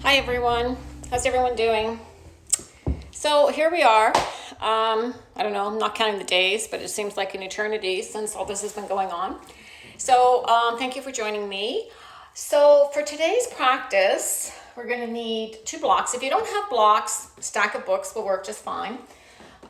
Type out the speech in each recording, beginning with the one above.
Hi everyone, how's everyone doing? So here we are. I don't know, I'm not counting the days, but it seems like an eternity since all this has been going on. So thank you for joining me. So for today's practice, we're going to need 2 blocks. If you don't have blocks, a stack of books will work just fine.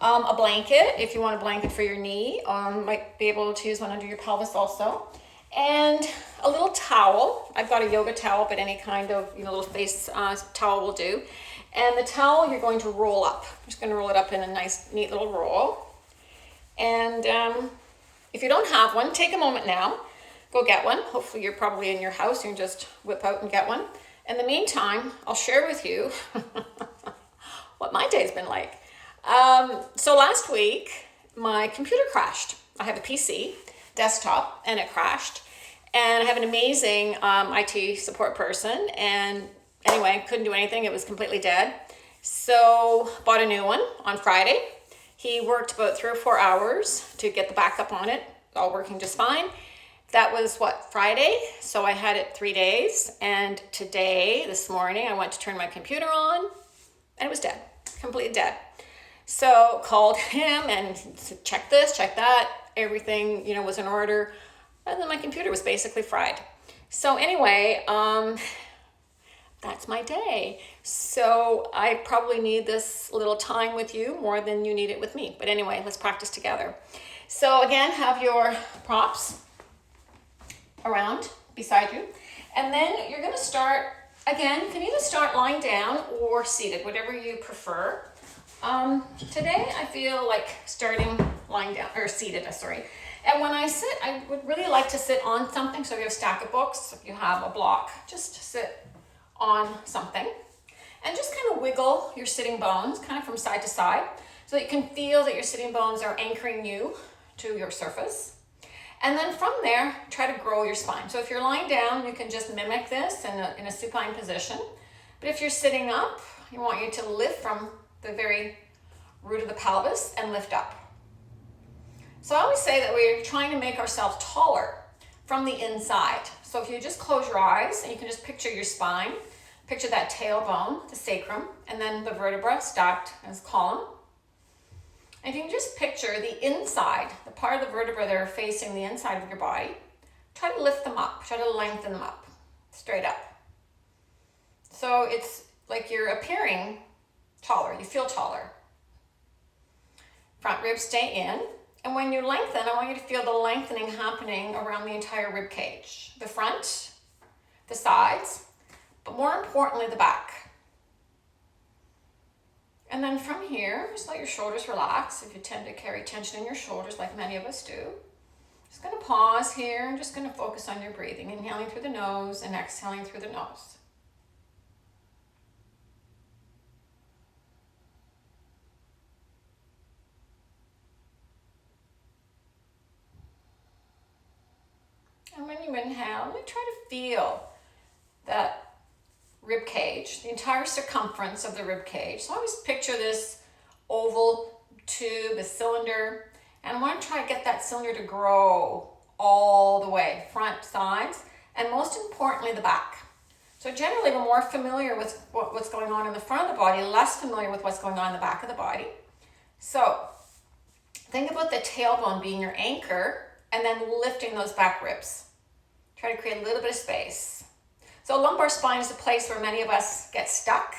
A blanket, if you want a blanket for your knee, might be able to use one under your pelvis also. And a little towel. I've got a yoga towel, but any kind of little face towel will do. And the towel you're going to roll up. I'm just going to roll it up in a nice, neat little roll. And if you don't have one, take a moment now. Go get one. Hopefully you're probably in your house. You can just whip out and get one. In the meantime, I'll share with you what my day's been like. So last week, my computer crashed. I have a PC, desktop, and it crashed. And I have an amazing IT support person. And anyway, couldn't do anything. It was completely dead. So bought a new one on Friday. He worked about 3 or 4 hours to get the backup on it, all working just fine. That was Friday? So I had it 3 days. And today, this morning, I went to turn my computer on and it was dead, completely dead. So called him and said, check this, check that. Everything, was in order. And then my computer was basically fried. So anyway, that's my day. So I probably need this little time with you more than you need it with me. But anyway, let's practice together. So again, have your props around beside you. And then you're going to start, again, you can either start lying down or seated, whatever you prefer. Today I feel like starting lying down, or seated, sorry. And when I sit, I would really like to sit on something. So if you have a stack of books, if you have a block, just sit on something. And just kind of wiggle your sitting bones kind of from side to side so that you can feel that your sitting bones are anchoring you to your surface. And then from there, try to grow your spine. So if you're lying down, you can just mimic this in a supine position. But if you're sitting up, I want you to lift from the very root of the pelvis and lift up. So I always say that we're trying to make ourselves taller from the inside. So if you just close your eyes and you can just picture your spine, picture that tailbone, the sacrum, and then the vertebra stacked as column. And if you can just picture the inside, the part of the vertebra that are facing the inside of your body, try to lift them up, try to lengthen them up, straight up. So it's like you're appearing taller, you feel taller. Front ribs stay in. And when you lengthen, I want you to feel the lengthening happening around the entire rib cage. The front, the sides, but more importantly, the back. And then from here, just let your shoulders relax. If you tend to carry tension in your shoulders, like many of us do, just going to pause here and just going to focus on your breathing. Inhaling through the nose and exhaling through the nose. And when you inhale, try to feel that rib cage, the entire circumference of the rib cage. So I always picture this oval tube, a cylinder, and I want to try to get that cylinder to grow all the way, front, sides, and most importantly, the back. So generally, we're more familiar with what's going on in the front of the body, less familiar with what's going on in the back of the body. So think about the tailbone being your anchor and then lifting those back ribs. Try to create a little bit of space. So lumbar spine is a place where many of us get stuck.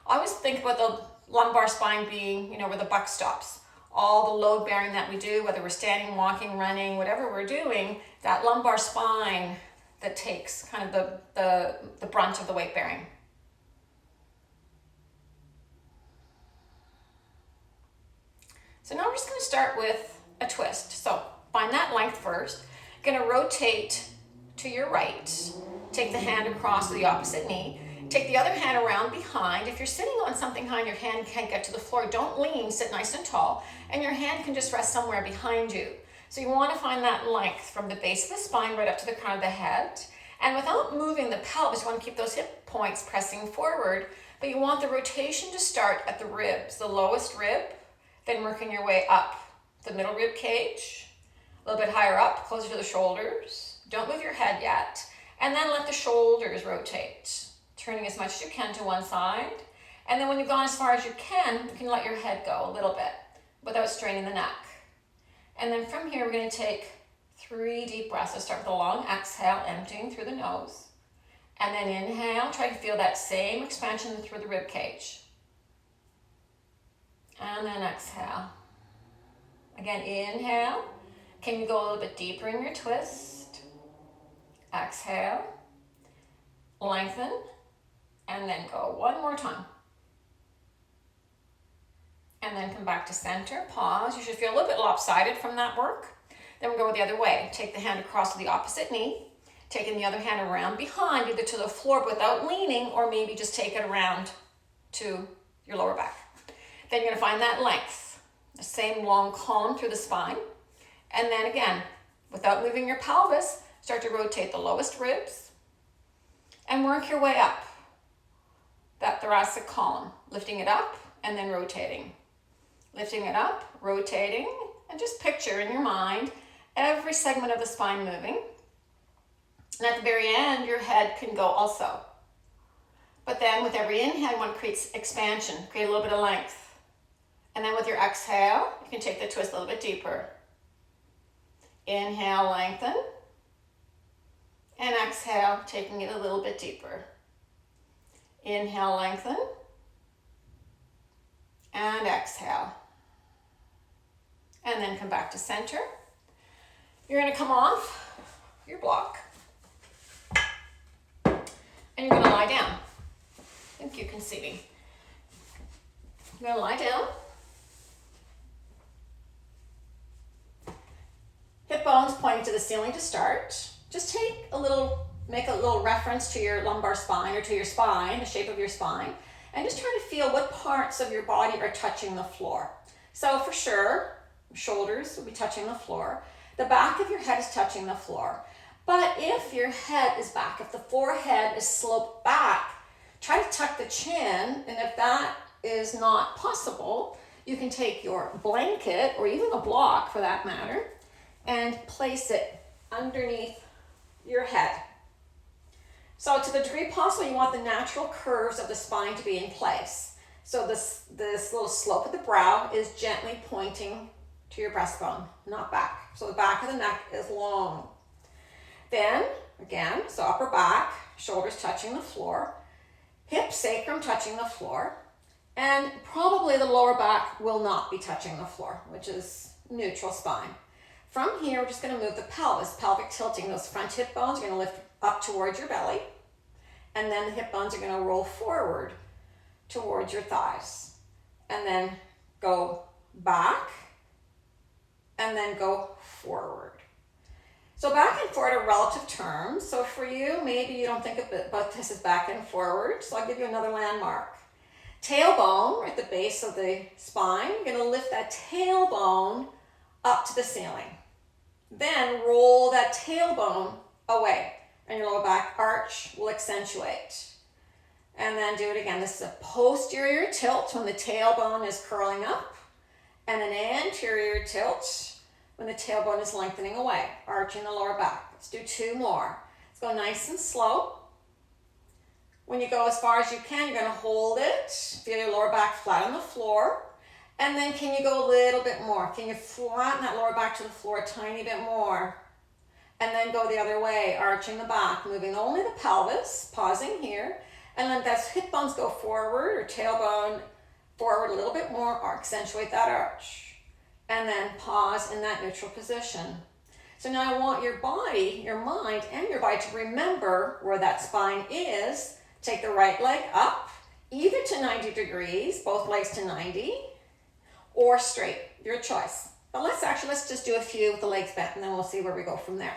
I always think about the lumbar spine being, where the buck stops. All the load bearing that we do, whether we're standing, walking, running, whatever we're doing, that lumbar spine that takes kind of the brunt of the weight bearing. So now we're just going to start with a twist. So find that length first. Going to rotate to your right. Take the hand across the opposite knee. Take the other hand around behind. If you're sitting on something high and your hand can't get to the floor, don't lean, sit nice and tall, and your hand can just rest somewhere behind you. So you want to find that length from the base of the spine right up to the crown of the head. And without moving the pelvis, you want to keep those hip points pressing forward, but you want the rotation to start at the ribs, the lowest rib, then working your way up the middle rib cage, a little bit higher up, closer to the shoulders. Don't move your head yet. And then let the shoulders rotate turning as much as you can to one side. And then when you've gone as far as you can let your head go a little bit without straining the neck. And then from here, we're going to take 3 deep breaths. So start with a long exhale, emptying through the nose. And then inhale, try to feel that same expansion through the rib cage. And then exhale. Again, inhale. Can you go a little bit deeper in your twist? Exhale. Lengthen. And then go one more time. And then come back to center, pause. You should feel a little bit lopsided from that work. Then we'll go the other way. Take the hand across to the opposite knee. Taking the other hand around behind, either to the floor without leaning, or maybe just take it around to your lower back. Then you're gonna find that length, the same long column through the spine. And then again, without moving your pelvis, start to rotate the lowest ribs and work your way up that thoracic column, lifting it up and then rotating. Lifting it up, rotating, and just picture in your mind every segment of the spine moving. And at the very end, your head can go also. But then with every inhale, you want to create expansion, create a little bit of length. And then with your exhale, you can take the twist a little bit deeper. Inhale, lengthen. And exhale, taking it a little bit deeper. Inhale, lengthen. And exhale. And then come back to center. You're going to come off your block. And you're going to lie down. I think you can see me. You're going to lie down. Hip bones pointing to the ceiling to start. Just make a little reference to your lumbar spine or to your spine, the shape of your spine, and just try to feel what parts of your body are touching the floor. So for sure, shoulders will be touching the floor. The back of your head is touching the floor. But if your head is back, if the forehead is sloped back, try to tuck the chin, and if that is not possible, you can take your blanket, or even a block for that matter, and place it underneath your head. So to the degree possible, you want the natural curves of the spine to be in place. So this little slope of the brow is gently pointing to your breastbone, not back. So the back of the neck is long. Then, again, so upper back, shoulders touching the floor, hips, sacrum touching the floor, and probably the lower back will not be touching the floor, which is neutral spine. From here, we're just going to move the pelvis, pelvic tilting. Those front hip bones are going to lift up towards your belly, and then the hip bones are going to roll forward towards your thighs, and then go back, and then go forward. So back and forward are relative terms. So for you, maybe you don't think about this as back and forward. So I'll give you another landmark. Tailbone, right at the base of the spine. You're going to lift that tailbone up to the ceiling. Then roll that tailbone away, and your lower back arch will accentuate. And then do it again. This is a posterior tilt when the tailbone is curling up, and an anterior tilt when the tailbone is lengthening away, arching the lower back. Let's do 2 more. Let's go nice and slow. When you go as far as you can, you're going to hold it. Feel your lower back flat on the floor. And then can you go a little bit more? Can you flatten that lower back to the floor a tiny bit more? And then go the other way, arching the back, moving only the pelvis, pausing here. And then that's hip bones go forward, or tailbone forward a little bit more, or accentuate that arch. And then pause in that neutral position. So now I want your body, your mind, and your body to remember where that spine is. Take the right leg up, either to 90 degrees, both legs to 90, or straight, your choice. But let's just do a few with the legs bent, and then we'll see where we go from there.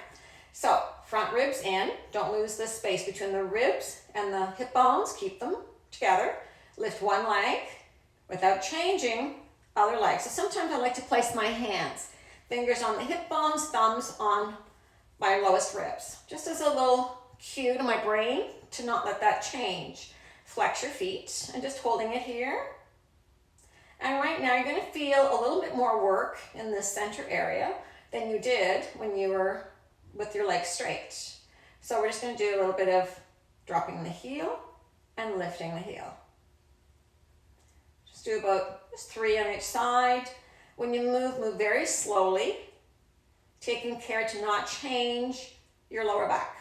So front ribs in, don't lose the space between the ribs and the hip bones, keep them together. Lift one leg without changing other leg. So sometimes I like to place my hands, fingers on the hip bones, thumbs on my lowest ribs, just as a little cue to my brain to not let that change. Flex your feet and just holding it here. And right now you're going to feel a little bit more work in this center area than you did when you were with your legs straight. So we're just going to do a little bit of dropping the heel and lifting the heel. Just do about 3 on each side. When you move, move very slowly, taking care to not change your lower back.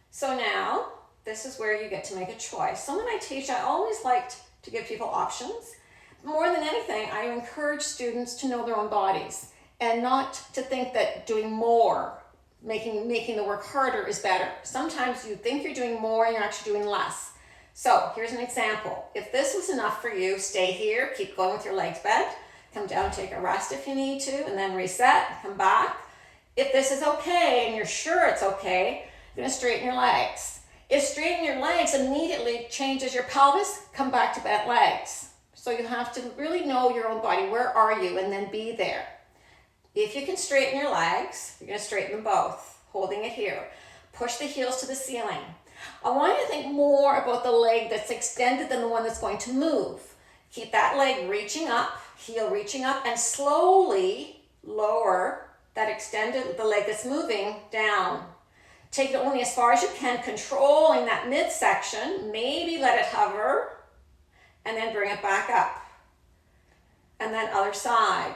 So now, this is where you get to make a choice. So when I teach, I always like to give people options. More than anything, I encourage students to know their own bodies and not to think that doing more, making the work harder is better. Sometimes you think you're doing more and you're actually doing less. So here's an example. If this was enough for you, stay here, keep going with your legs bent, come down, take a rest if you need to, and then reset, come back. If this is okay and you're sure it's okay, you're gonna straighten your legs. If straightening your legs immediately changes your pelvis, come back to bent legs. So you have to really know your own body. Where are you? And then be there. If you can straighten your legs, you're gonna straighten them both, holding it here. Push the heels to the ceiling. I want you to think more about the leg that's extended than the one that's going to move. Keep that leg reaching up, heel reaching up, and slowly lower that extended, the leg that's moving down. Take it only as far as you can, controlling that midsection. Maybe let it hover, and then bring it back up. And then other side.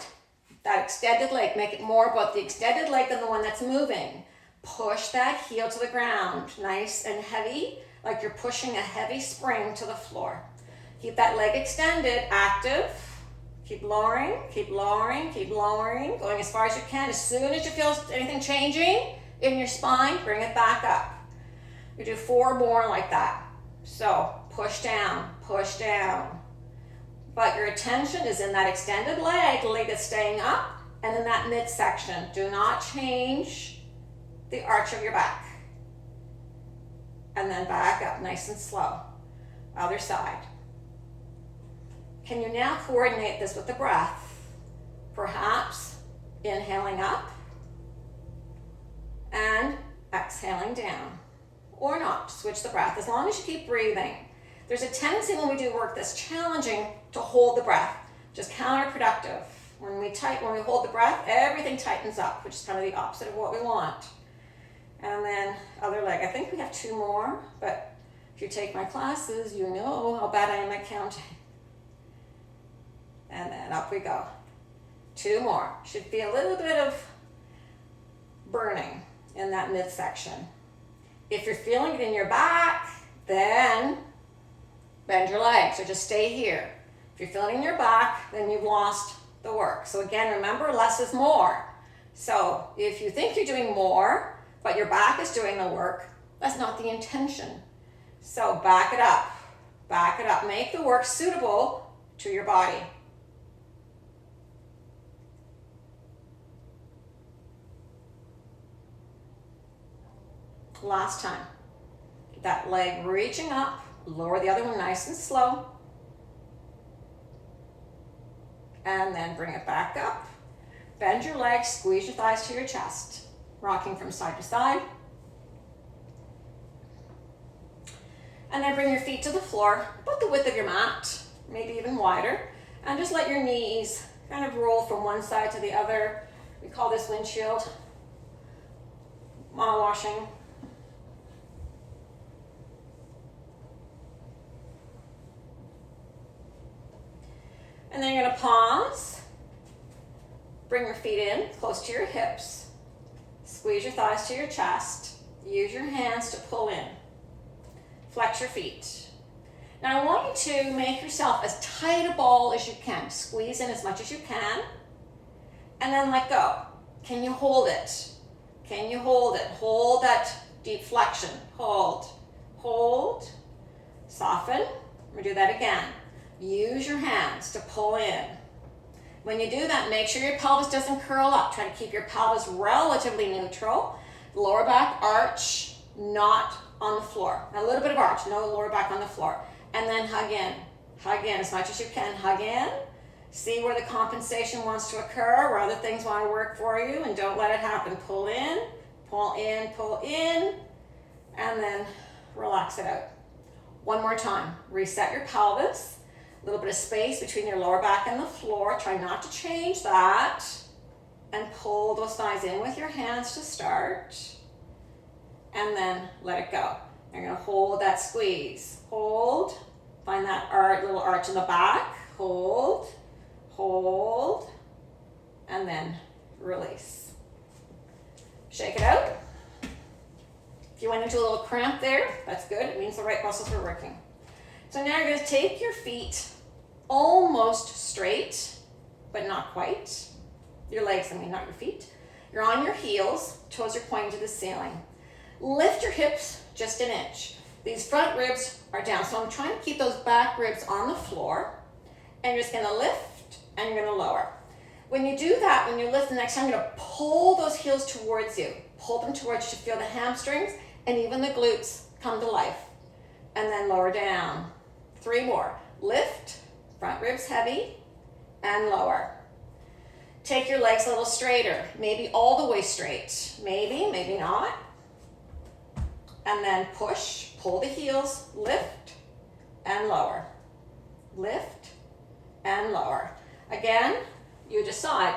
That extended leg, make it more about the extended leg than the one that's moving. Push that heel to the ground, nice and heavy, like you're pushing a heavy spring to the floor. Keep that leg extended, active. Keep lowering, keep lowering, keep lowering, going as far as you can. As soon as you feel anything changing in your spine, bring it back up. You do 4 more like that. So push down, but your attention is in that extended leg, the leg that's staying up, and in that midsection. Do not change the arch of your back. And then back up, nice and slow. Other side. Can you now coordinate this with the breath? Perhaps inhaling up and exhaling down. Or not, switch the breath, as long as you keep breathing. There's a tendency when we do work that's challenging to hold the breath, just counterproductive. When we hold the breath, everything tightens up, which is kind of the opposite of what we want. And then other leg. I think we have 2 more, but if you take my classes, you know how bad I am at counting. And then up we go. 2 more. Should be a little bit of burning in that midsection. If you're feeling it in your back, then bend your legs or just stay here. If you're feeling it in your back, then you've lost the work. So again, remember, less is more. So if you think you're doing more, but your back is doing the work, that's not the intention. So back it up, make the work suitable to your body. Last time. That leg reaching up, lower the other one nice and slow. And then bring it back up. Bend your legs, squeeze your thighs to your chest. Rocking from side to side. And then bring your feet to the floor, about the width of your mat, maybe even wider. And just let your knees kind of roll from one side to the other. We call this windshield washing. And then you're going to pause. Bring your feet in close to your hips. Squeeze your thighs to your chest. Use your hands to pull in. Flex your feet. Now I want you to make yourself as tight a ball as you can. Squeeze in as much as you can. And then let go. Can you hold it? Can you hold it? Hold that deep flexion. Hold. Hold. Soften. We'll do that again. Use your hands to pull in. When you do that, make sure your pelvis doesn't curl up. Try to keep your pelvis relatively neutral. Lower back arch, not on the floor. A little bit of arch, no lower back on the floor. And then hug in. Hug in as much as you can. Hug in. See where the compensation wants to occur, where other things want to work for you, and don't let it happen. Pull in, pull in, pull in, and then relax it out. One more time. Reset your pelvis. A little bit of space between your lower back and the floor. Try not to change that. And pull those thighs in with your hands to start. and then let it go. You're gonna hold that squeeze. Hold, find that little arch in the back. Hold, hold, and then release. Shake it out. If you went into a little cramp there, that's good. It means the right muscles are working. So now you're gonna take your feet almost straight, but not quite. Your legs, not your feet. You're on your heels, toes are pointing to the ceiling. Lift your hips just an inch. These front ribs are down, so I'm trying to keep those back ribs on the floor, and you're just gonna lift and you're gonna lower. When you do that, when you lift the next time, you're gonna pull those heels towards you. Pull them towards you to feel the hamstrings and even the glutes come to life. And then lower down. 3 more. Lift, front ribs heavy, and lower. Take your legs a little straighter, maybe all the way straight. Maybe, maybe not. And then push, pull the heels, lift, and lower. Lift, and lower. Again, you decide.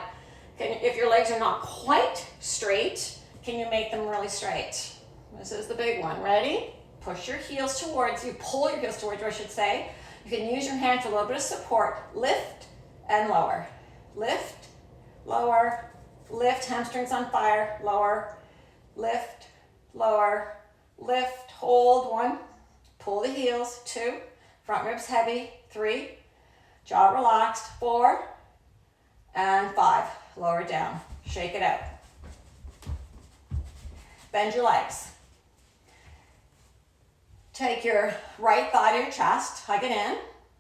If your legs are not quite straight, can you make them really straight? This is the big one. Ready? Push your heels towards you. Pull your heels towards you, I should say. You can use your hand for a little bit of support. Lift and lower. Lift, lower, lift. Hamstrings on fire. Lower, lift, lower, lift. Hold. 1. Pull the heels. 2. Front ribs heavy. 3. Jaw relaxed. 4. And 5. Lower down. Shake it out. Bend your legs. Take your right thigh to your chest, hug it in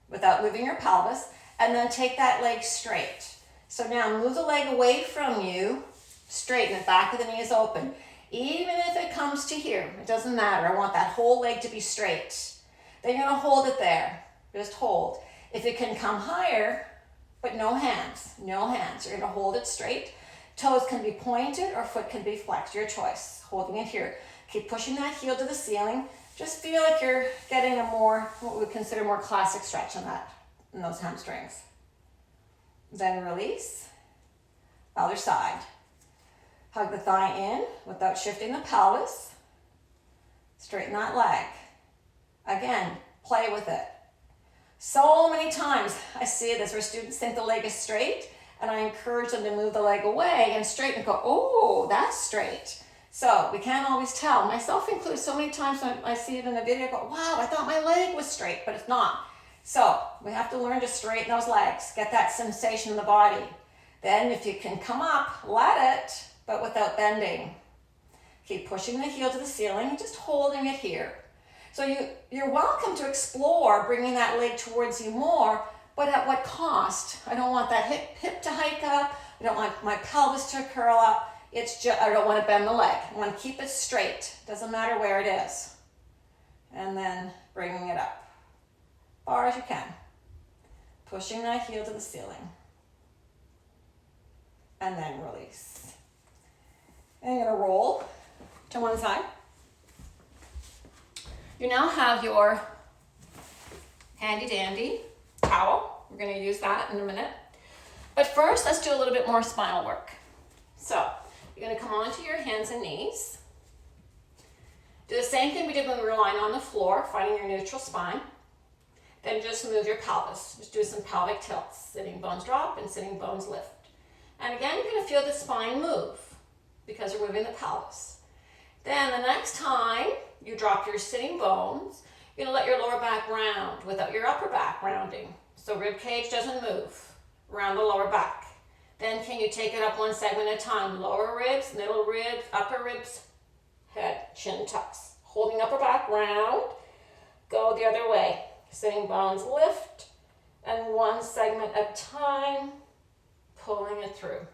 without moving your pelvis, and then take that leg straight. So now move the leg away from you, straighten it, back of the knee is open. Even if it comes to here, it doesn't matter. I want that whole leg to be straight. Then you're gonna hold it there, just hold. If it can come higher, but no hands, no hands. You're gonna hold it straight. Toes can be pointed or foot can be flexed, your choice. Holding it here. Keep pushing that heel to the ceiling. Just feel like you're getting a more, what we would consider more classic stretch in those hamstrings. Then release. Other side. Hug the thigh in without shifting the pelvis. Straighten that leg. Again, play with it. So many times I see this where students think the leg is straight, and I encourage them to move the leg away and straighten and go, oh, that's straight. So we can't always tell, myself included. So many times when I see it in a video, I go, wow, I thought my leg was straight, but it's not. So we have to learn to straighten those legs, get that sensation in the body. Then if you can come up, let it, but without bending. Keep pushing the heel to the ceiling, just holding it here. So you're welcome to explore bringing that leg towards you more, but at what cost? I don't want that hip to hike up. I don't want my pelvis to curl up. It's just, I don't want to bend the leg. I want to keep it straight. Doesn't matter where it is. And then bringing it up. Far as you can. Pushing that heel to the ceiling. And then release. And you're going to roll to one side. You now have your handy dandy towel. We're going to use that in a minute. But first, let's do a little bit more spinal work. So, you're going to come onto your hands and knees. Do the same thing we did when we were lying on the floor, finding your neutral spine. Then just move your pelvis. Just do some pelvic tilts. Sitting bones drop and sitting bones lift. And again, you're going to feel the spine move because you're moving the pelvis. Then the next time you drop your sitting bones, you're going to let your lower back round without your upper back rounding. So rib cage doesn't move. Round the lower back. Then can you take it up one segment at a time? Lower ribs, middle ribs, upper ribs, head, chin tucks. Holding upper back round, go the other way. Sitting bones lift, and one segment at a time, pulling it through.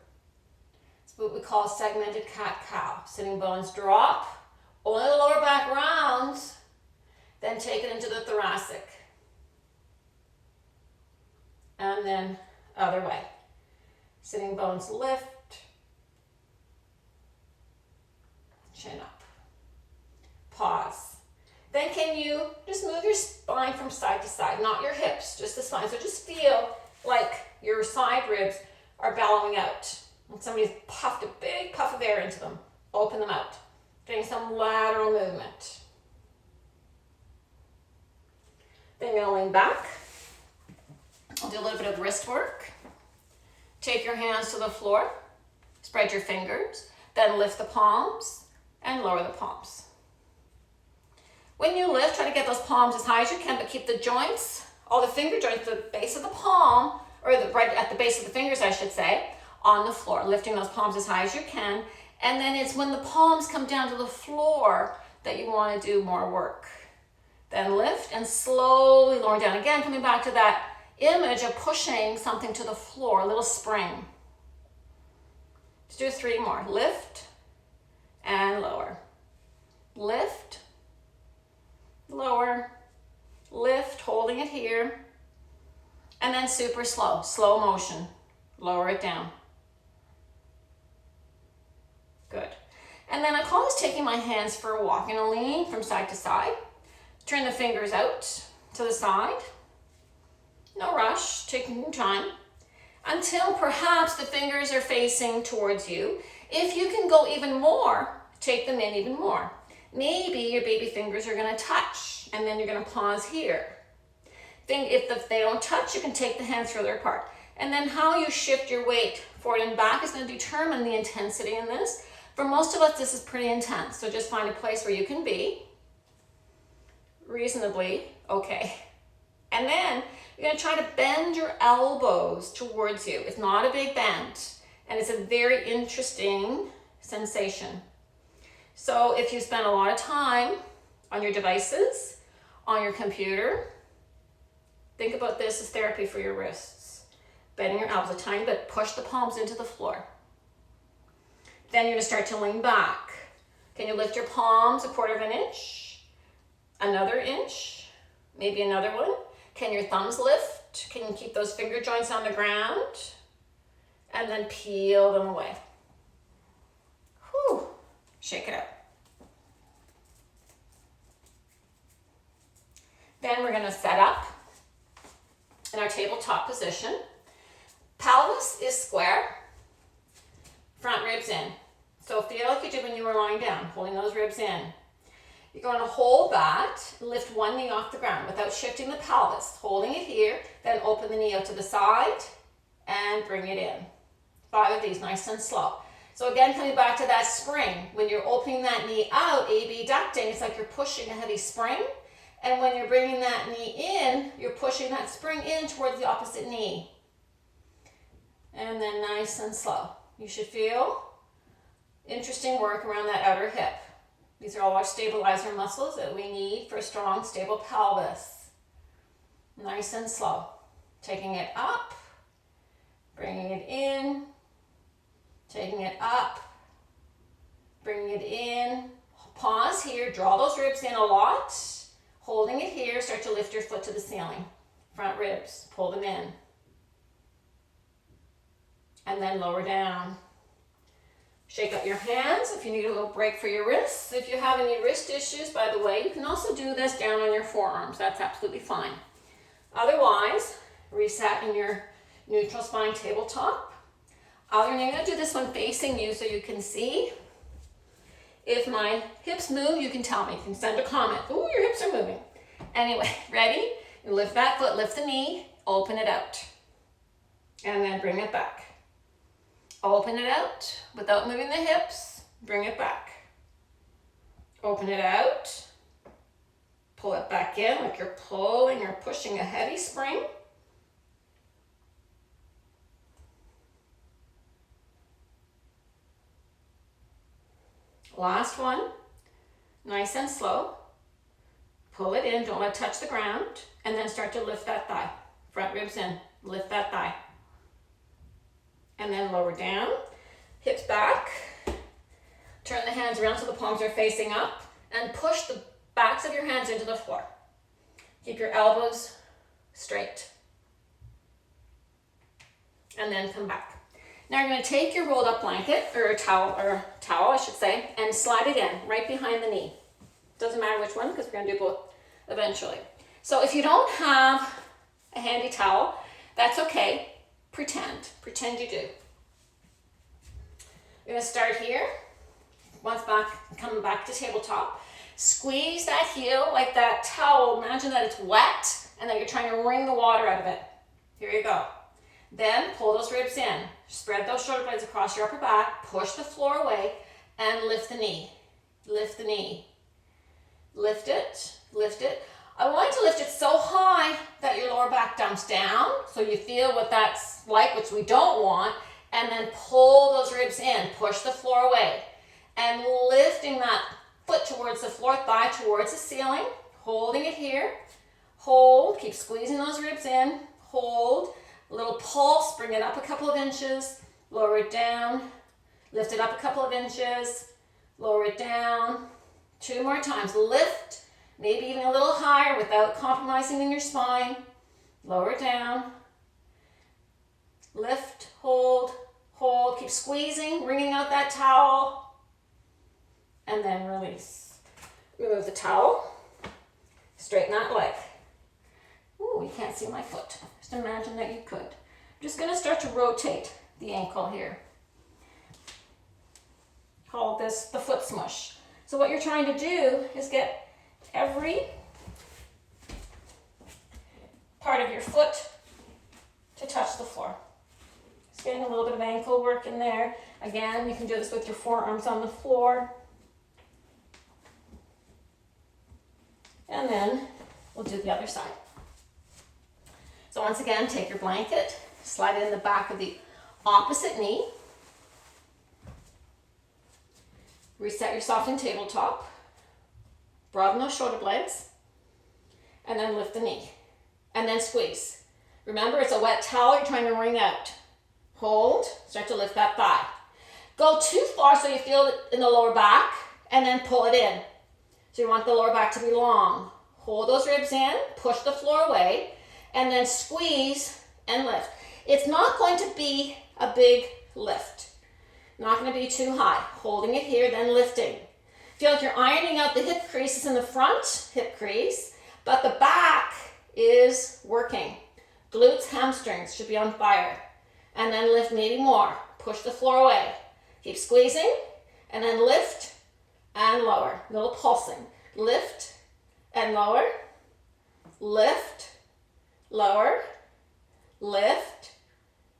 It's what we call segmented cat-cow. Sitting bones drop, only the lower back rounds, then take it into the thoracic. And then other way. Sitting bones lift, chin up, pause. Then can you just move your spine from side to side, not your hips, just the spine. So just feel like your side ribs are bellowing out. And somebody's puffed a big puff of air into them. Open them out. Getting some lateral movement. Then you're gonna lean back. I'll do a little bit of wrist work. Take your hands to the floor, spread your fingers, then lift the palms and lower the palms. When you lift, try to get those palms as high as you can, but keep the joints, all the finger joints, the base of the palm, or right at the base of the fingers, I should say, on the floor, lifting those palms as high as you can. And then it's when the palms come down to the floor that you want to do more work. Then lift and slowly lower down. Again, coming back to that image of pushing something to the floor, a little spring. Let's do 3 more. Lift and lower. Lift, lower, lift, holding it here. And then super slow, slow motion. Lower it down. Good. And then I call this taking my hands for a walk. I'm going to lean from side to side. Turn the fingers out to the side. No rush, taking your time. Until perhaps the fingers are facing towards you. If you can go even more, take them in even more. Maybe your baby fingers are going to touch, and then you're going to pause here. If they don't touch, you can take the hands further apart. And then how you shift your weight forward and back is going to determine the intensity in this. For most of us, this is pretty intense, so just find a place where you can be reasonably okay. And then you're going to try to bend your elbows towards you. It's not a big bend, and it's a very interesting sensation. So if you spend a lot of time on your devices, on your computer, think about this as therapy for your wrists. Bending your elbows a tiny bit, push the palms into the floor. Then you're going to start to lean back. Can you lift your palms 1/4 inch? Another inch? Maybe another one? Can your thumbs lift? Can you keep those finger joints on the ground? And then peel them away. Whew. Shake it out. Then we're going to set up in our tabletop position. Pelvis is square. Front ribs in. So feel like you did when you were lying down, holding those ribs in. You're going to hold that, lift one knee off the ground without shifting the pelvis, holding it here, then open the knee out to the side and bring it in. 5 of these, nice and slow. So again, coming back to that spring, when you're opening that knee out, abducting, it's like you're pushing a heavy spring. And when you're bringing that knee in, you're pushing that spring in towards the opposite knee. And then nice and slow. You should feel interesting work around that outer hip. These are all our stabilizer muscles that we need for a strong, stable pelvis. Nice and slow. Taking it up, bringing it in, taking it up, bringing it in. Pause here, draw those ribs in a lot. Holding it here, start to lift your foot to the ceiling. Front ribs, pull them in. And then lower down. Shake out your hands if you need a little break for your wrists. If you have any wrist issues, by the way, you can also do this down on your forearms. That's absolutely fine. Otherwise, reset in your neutral spine tabletop. I'm going to do this one facing you so you can see. If my hips move, you can tell me. You can send a comment. Ooh, your hips are moving. Anyway, ready? You lift that foot, lift the knee, open it out. And then bring it back. Open it out without moving the hips. Bring it back. Open it out. Pull it back in like you're pulling or pushing a heavy spring. Last one. Nice and slow. Pull it in. Don't let it touch the ground. And then start to lift that thigh. Front ribs in. Lift that thigh. And then lower down, hips back. Turn the hands around so the palms are facing up and push the backs of your hands into the floor. Keep your elbows straight. And then come back. Now you're going to take your rolled up blanket or towel I should say, and slide it in right behind the knee. Doesn't matter which one because we're going to do both eventually. So if you don't have a handy towel, that's okay. Pretend you do. You're going to start here. once back, coming back to tabletop. Squeeze that heel like that towel. Imagine that it's wet and that you're trying to wring the water out of it. Here you go. Then pull those ribs in. Spread those shoulder blades across your upper back. Push the floor away and lift the knee. Lift the knee. Lift it. Lift it. I want you to lift it so high that your lower back dumps down, so you feel what that's like, which we don't want, and then pull those ribs in. Push the floor away. And lifting that foot towards the floor, thigh towards the ceiling, holding it here. Hold, keep squeezing those ribs in. Hold, a little pulse, bring it up a couple of inches, lower it down, lift it up a couple of inches, lower it down. 2 more times. Lift, maybe even a little higher without compromising in your spine. Lower it down. Lift, hold, hold. Keep squeezing, wringing out that towel. And then release. Remove the towel. Straighten that leg. Ooh, you can't see my foot. Just imagine that you could. I'm just going to start to rotate the ankle here. Call this the foot smush. So what you're trying to do is get every part of your foot to touch the floor. Just getting a little bit of ankle work in there. Again, you can do this with your forearms on the floor. And then we'll do the other side. So once again, take your blanket, slide it in the back of the opposite knee. Reset yourself in tabletop. Broaden those shoulder blades. And then lift the knee. And then squeeze. Remember, it's a wet towel you're trying to wring out. Hold. Start to lift that thigh. Go too far so you feel it in the lower back. And then pull it in. So you want the lower back to be long. Hold those ribs in. Push the floor away. And then squeeze and lift. It's not going to be a big lift. Not going to be too high. Holding it here, then lifting. Feel like you're ironing out the hip creases in the front, hip crease, but the back is working. Glutes, hamstrings should be on fire. And then lift maybe more. Push the floor away. Keep squeezing, and then lift and lower. A little pulsing. Lift and lower. Lift, lower, lift,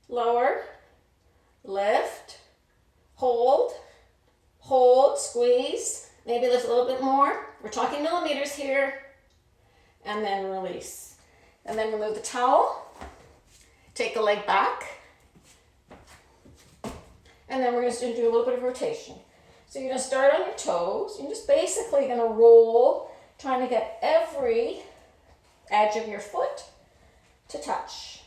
lower, lift, hold, hold, squeeze, maybe lift a little bit more. We're talking millimeters here. And then release. And then remove the towel. Take the leg back. And then we're just going to do a little bit of rotation. So you're going to start on your toes. You're just basically going to roll, trying to get every edge of your foot to touch.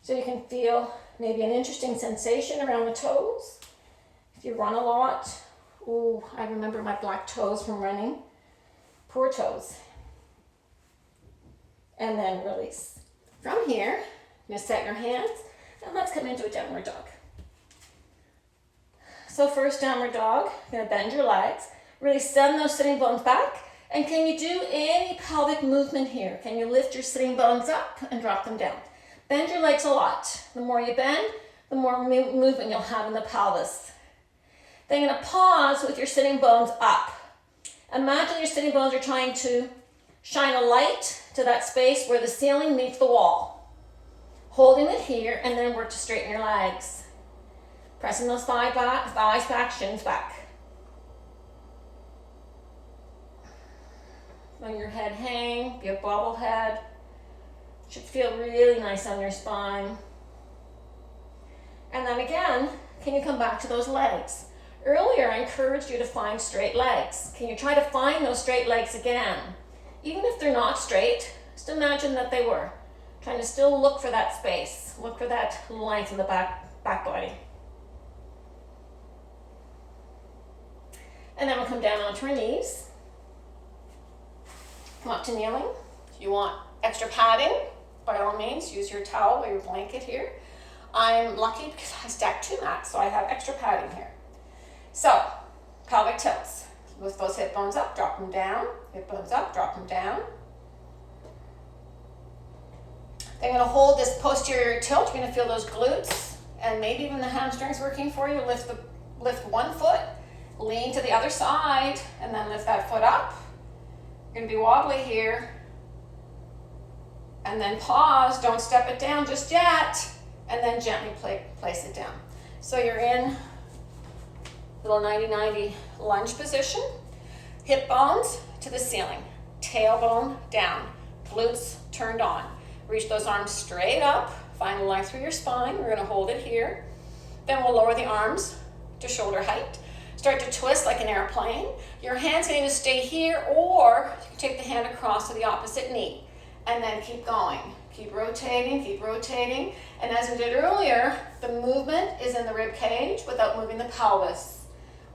So you can feel maybe an interesting sensation around the toes. If you run a lot, ooh, I remember my black toes from running. Poor toes. And then release. From here, you're going to set your hands, and let's come into a downward dog. So first downward dog, you're going to bend your legs, really send those sitting bones back. And can you do any pelvic movement here? Can you lift your sitting bones up and drop them down? Bend your legs a lot. The more you bend, the more movement you'll have in the pelvis. Then you're going to pause with your sitting bones up. Imagine your sitting bones are trying to shine a light to that space where the ceiling meets the wall. Holding it here, and then work to straighten your legs. Pressing those thighs back, shins back. Let your head hang, be a bobble head. Should feel really nice on your spine. And then again, can you come back to those legs? Earlier, I encouraged you to find straight legs. Can you try to find those straight legs again? Even if they're not straight, just imagine that they were. Trying to still look for that space. Look for that length in the back body. And then we'll come down onto our knees. Come up to kneeling. If you want extra padding, by all means, use your towel or your blanket here. I'm lucky because I stacked 2 mats, so I have extra padding here. So, pelvic tilts. Lift those hip bones up, drop them down. Hip bones up, drop them down. Then you're going to hold this posterior tilt. You're going to feel those glutes and maybe even the hamstrings working for you. Lift lift one foot, lean to the other side, and then lift that foot up. You're gonna be wobbly here. And then pause, don't step it down just yet, and then gently place it down. So you're in little 90-90 lunge position. Hip bones to the ceiling, tailbone down, glutes turned on. Reach those arms straight up, find the length through your spine. We're gonna hold it here. Then we'll lower the arms to shoulder height. Start to twist like an airplane. Your hand's going to stay here, or you can take the hand across to the opposite knee. And then keep going. Keep rotating, keep rotating. And as we did earlier, the movement is in the rib cage without moving the pelvis.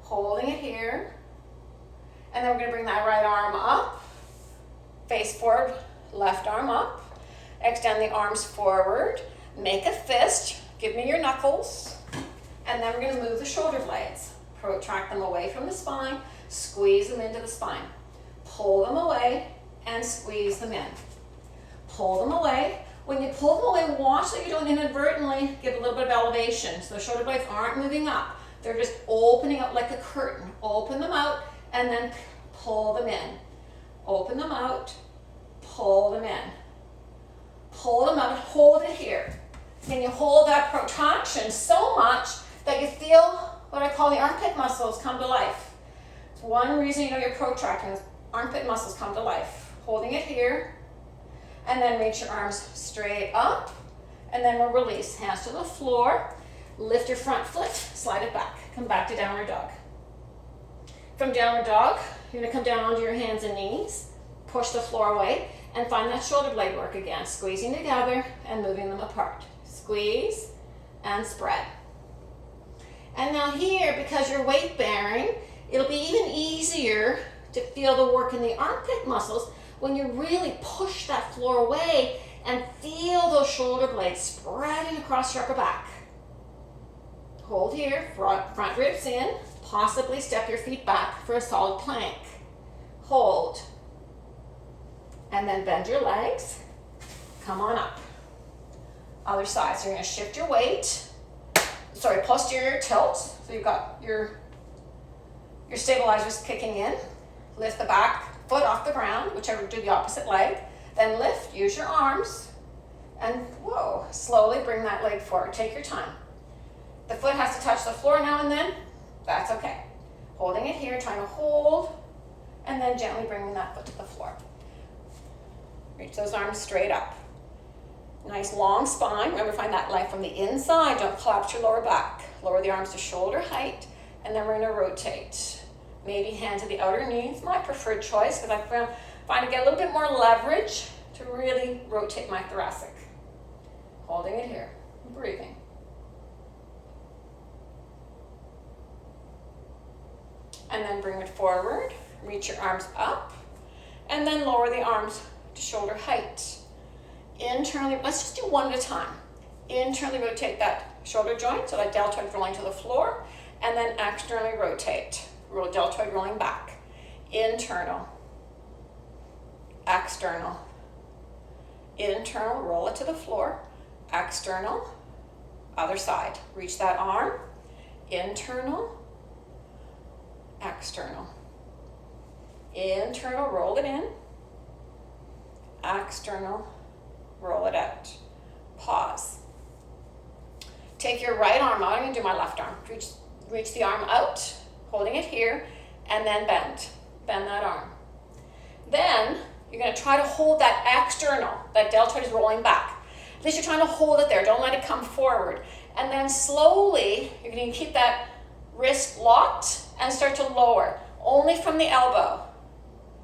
Holding it here. And then we're going to bring that right arm up. Face forward, left arm up. Extend the arms forward. Make a fist. Give me your knuckles. And then we're going to move the shoulder blades. Protract them away from the spine. Squeeze them into the spine. Pull them away and squeeze them in. Pull them away. When you pull them away, watch that you don't inadvertently give a little bit of elevation. So the shoulder blades aren't moving up. They're just opening up like a curtain. Open them out and then pull them in. Open them out, pull them in. Pull them out, hold it here. Can you hold that protraction so much that you feel what I call the armpit muscles come to life? It's one reason you know you're protracting is armpit muscles come to life. Holding it here. And then reach your arms straight up, and then we'll release. Hands to the floor, lift your front foot, slide it back. Come back to downward dog. From downward dog, you're gonna come down onto your hands and knees, push the floor away, and find that shoulder blade work again. Squeezing together and moving them apart. Squeeze and spread. And now here, because you're weight bearing, it'll be even easier to feel the work in the armpit muscles when you really push that floor away and feel those shoulder blades spreading across your upper back. Hold here, front ribs in, possibly step your feet back for a solid plank. Hold. And then bend your legs, come on up. Other side, so you're gonna shift your weight. Posterior tilt, so you've got your stabilizers kicking in. Lift the back foot off the ground, whichever, do the opposite leg. Then lift, use your arms, and whoa, slowly bring that leg forward. Take your time. The foot has to touch the floor now and then. That's okay. Holding it here, trying to hold, and then gently bringing that foot to the floor. Reach those arms straight up. Nice long spine. Remember, find that length from the inside. Don't collapse your lower back. Lower the arms to shoulder height, and then we're going to rotate. Maybe hand to the outer knee. It's my preferred choice because I find to get a little bit more leverage to really rotate my thoracic. Holding it here, breathing. And then bring it forward, reach your arms up, and then lower the arms to shoulder height. Internally, let's just do one at a time. Internally rotate that shoulder joint so that deltoid rolling to the floor, and then externally rotate. Deltoid rolling back. Internal. External. Internal, roll it to the floor. External. Other side. Reach that arm. Internal. External. Internal, roll it in. External, roll it out. Pause. Take your right arm out. I'm going to do my left arm. Reach the arm out. Holding it here, and then bend. Bend that arm. Then you're going to try to hold that external. That deltoid is rolling back. At least you're trying to hold it there. Don't let it come forward. And then slowly, you're going to keep that wrist locked and start to lower. Only from the elbow.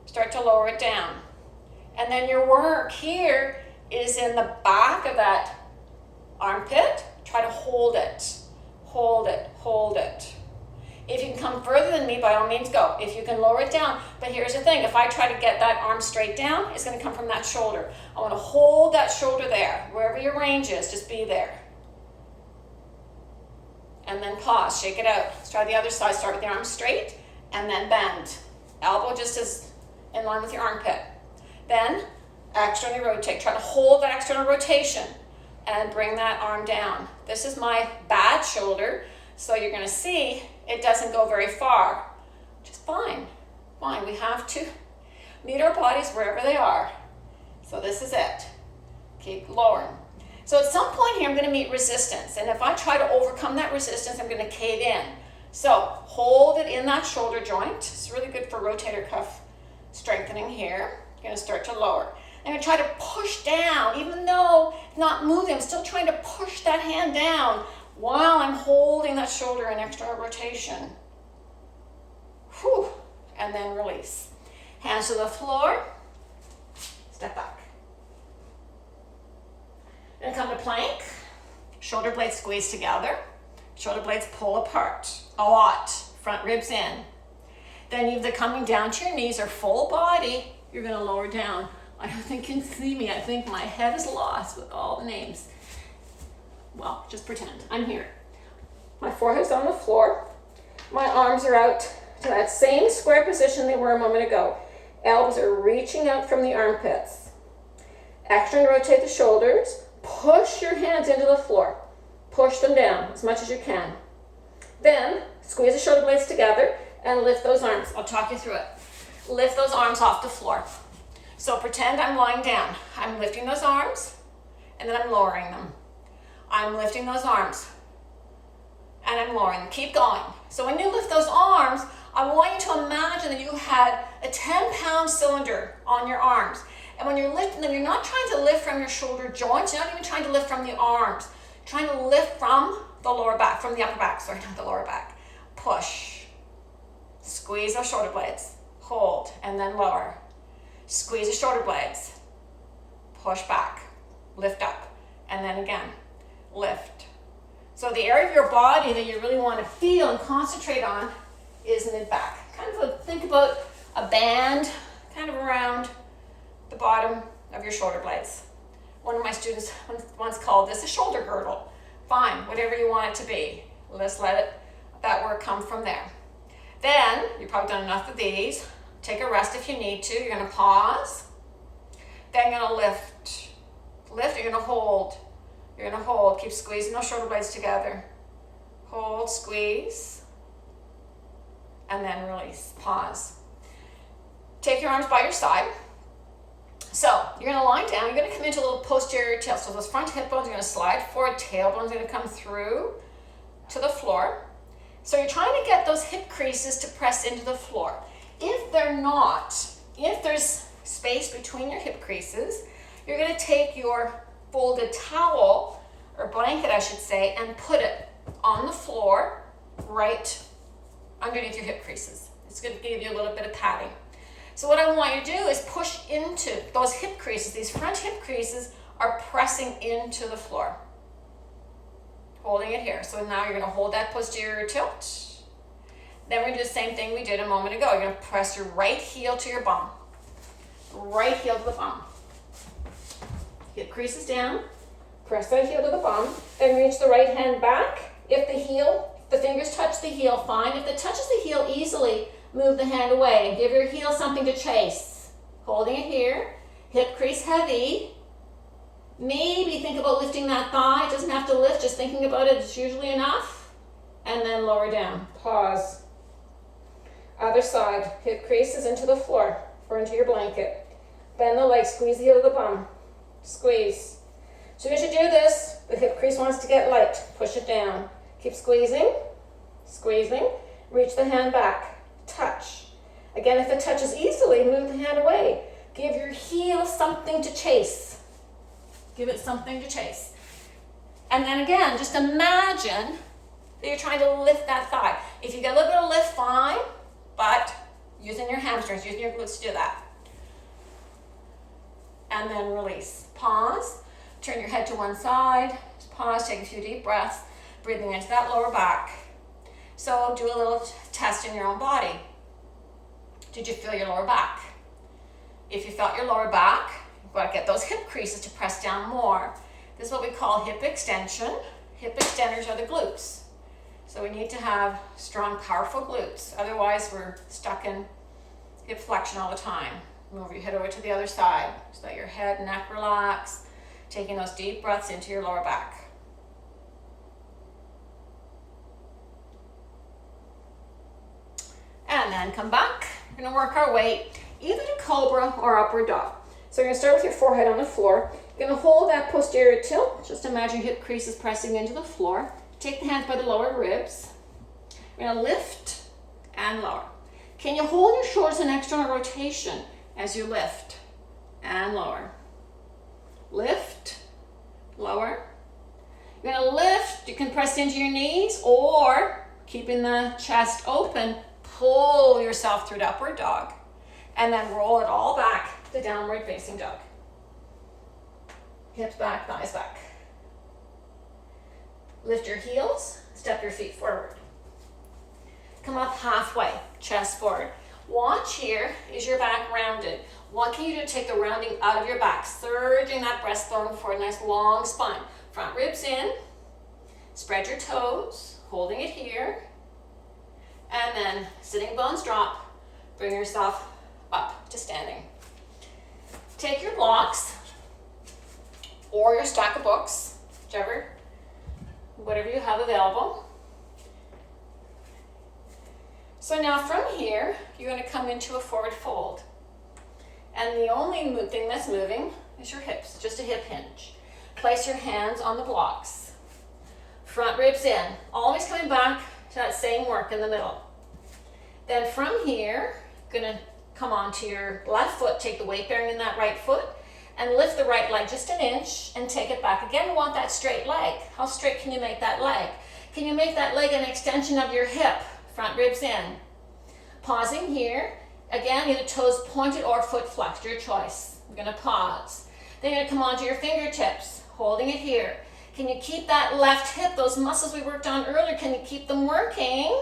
Start to lower it down. And then your work here is in the back of that armpit. Try to hold it. Hold it. Hold it. If you can come further than me, by all means go. If you can lower it down. But here's the thing. If I try to get that arm straight down, it's going to come from that shoulder. I want to hold that shoulder there. Wherever your range is, just be there. And then pause. Shake it out. Let's try the other side. Start with the arm straight and then bend. Elbow just is in line with your armpit. Then externally rotate. Try to hold that external rotation and bring that arm down. This is my bad shoulder. So you're gonna see it doesn't go very far, which is fine. Fine, we have to meet our bodies wherever they are. So this is it. Keep lowering. So at some point here, I'm gonna meet resistance. And if I try to overcome that resistance, I'm gonna cave in. So hold it in that shoulder joint. It's really good for rotator cuff strengthening here. You're gonna start to lower. I'm gonna try to push down, even though it's not moving, I'm still trying to push that hand down while I'm holding that shoulder in external rotation. Whew. And then release. Hands to the floor, step back. Then come to plank, shoulder blades squeeze together, shoulder blades pull apart, a lot, front ribs in. Then you're either coming down to your knees or full body, you're gonna lower down. I don't think you can see me, I think my head is lost with all the names. Well, just pretend, I'm here. My forehead's on the floor, my arms are out to that same square position they were a moment ago. Elbows are reaching out from the armpits. Externally rotate the shoulders. Push your hands into the floor. Push them down as much as you can. Then squeeze the shoulder blades together and lift those arms. I'll talk you through it. Lift those arms off the floor. So pretend I'm lying down. I'm lifting those arms and then I'm lowering them. I'm lifting those arms and I'm lowering them. Keep going. So when you lift those arms, I want you to imagine that you had a 10-pound cylinder on your arms. And when you're lifting them, you're not trying to lift from your shoulder joints. You're not even trying to lift from the arms. You're trying to lift from the lower back, from the upper back. Sorry, not the lower back. Push. Squeeze those shoulder blades. Hold, and then lower. Squeeze the shoulder blades. Push back. Lift up. And then again, lift. So the area of your body that you really want to feel and concentrate on is mid-back. Kind of think about a band kind of around the bottom of your shoulder blades. One of my students once called this a shoulder girdle. Fine, whatever you want it to be. Let's let that work come from there. Then, you've probably done enough of these. Take a rest if you need to. You're gonna pause. Then you're gonna lift. Lift, you're gonna hold. You're gonna hold. Keep squeezing those shoulder blades together. Hold, squeeze, and then release. Pause. Take your arms by your side. So you're gonna lie down, you're gonna come into a little posterior tilt. So those front hip bones are gonna slide forward, tailbone's gonna come through to the floor. So you're trying to get those hip creases to press into the floor. If they're not, if there's space between your hip creases, you're gonna take your folded towel, or blanket I should say, and put it on the floor right underneath your hip creases. It's gonna give you a little bit of padding. So what I want you to do is push into those hip creases. These front hip creases are pressing into the floor. Holding it here. So now you're gonna hold that posterior tilt. Then we're gonna do the same thing we did a moment ago. You're gonna press your right heel to your bum. Right heel to the bum. Hip creases down. Press that heel to the bum. Then reach the right hand back. If the fingers touch the heel, fine. If it touches the heel easily, move the hand away and give your heel something to chase. Holding it here, hip crease heavy. Maybe think about lifting that thigh. It doesn't have to lift, just thinking about it is usually enough. And then lower down, pause. Other side, hip creases into the floor or into your blanket. Bend the legs, squeeze the heel of the bum. Squeeze. As soon as you do this, the hip crease wants to get light. Push it down. Keep squeezing, squeezing. Reach the hand back. Touch. Again, if it touches easily, move the hand away. Give your heel something to chase. Give it something to chase. And then again, just imagine that you're trying to lift that thigh. If you get a little bit of lift, fine, but using your hamstrings, using your glutes to do that. And then release. Pause. Turn your head to one side. Just pause, take a few deep breaths, breathing into that lower back. So do a little test in your own body. Did you feel your lower back? If you felt your lower back, you've got to get those hip creases to press down more. This is what we call hip extension. Hip extenders are the glutes. So we need to have strong, powerful glutes. Otherwise, we're stuck in hip flexion all the time. Move your head over to the other side so that your head and neck relax. Taking those deep breaths into your lower back. and then come back. We're gonna work our way either to cobra or upward dog. So you're gonna start with your forehead on the floor. You're gonna hold that posterior tilt. Just imagine your hip creases pressing into the floor. Take the hands by the lower ribs. You're gonna lift and lower. Can you hold your shoulders in external rotation as you lift and lower? Lift, lower. You're gonna lift, you can press into your knees, or keeping the chest open, pull yourself through to upward dog, and then roll it all back to downward facing dog. Hips back, thighs back. Lift your heels, step your feet forward. Come up halfway, chest forward. Watch here, is your back rounded? What can you do to take the rounding out of your back? Surging that breastbone for a nice long spine. Front ribs in, spread your toes, holding it here, and then sitting bones drop, bring yourself up to standing. Take your blocks or your stack of books, whatever you have available. So now from here, you're going to come into a forward fold. And the only thing that's moving is your hips, just a hip hinge. Place your hands on the blocks. Front ribs in, always coming back to that same work in the middle. Then from here, gonna come onto your left foot, take the weight bearing in that right foot, and lift the right leg just an inch and take it back. Again, you want that straight leg. How straight can you make that leg? Can you make that leg an extension of your hip? Front ribs in. Pausing here. Again, either toes pointed or foot flexed, your choice. I'm gonna pause. Then you're gonna come onto your fingertips, holding it here. Can you keep that left hip, those muscles we worked on earlier, can you keep them working?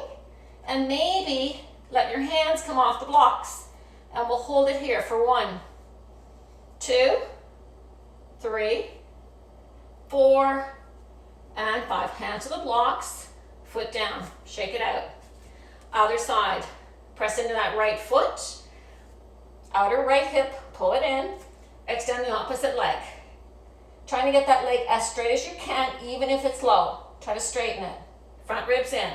And maybe let your hands come off the blocks. And we'll hold it here for 1, 2, 3, 4, and 5. Hands to the blocks, foot down, shake it out. Other side, press into that right foot, outer right hip, pull it in, extend the opposite leg. Trying to get that leg as straight as you can, even if it's low. Try to straighten it. Front ribs in.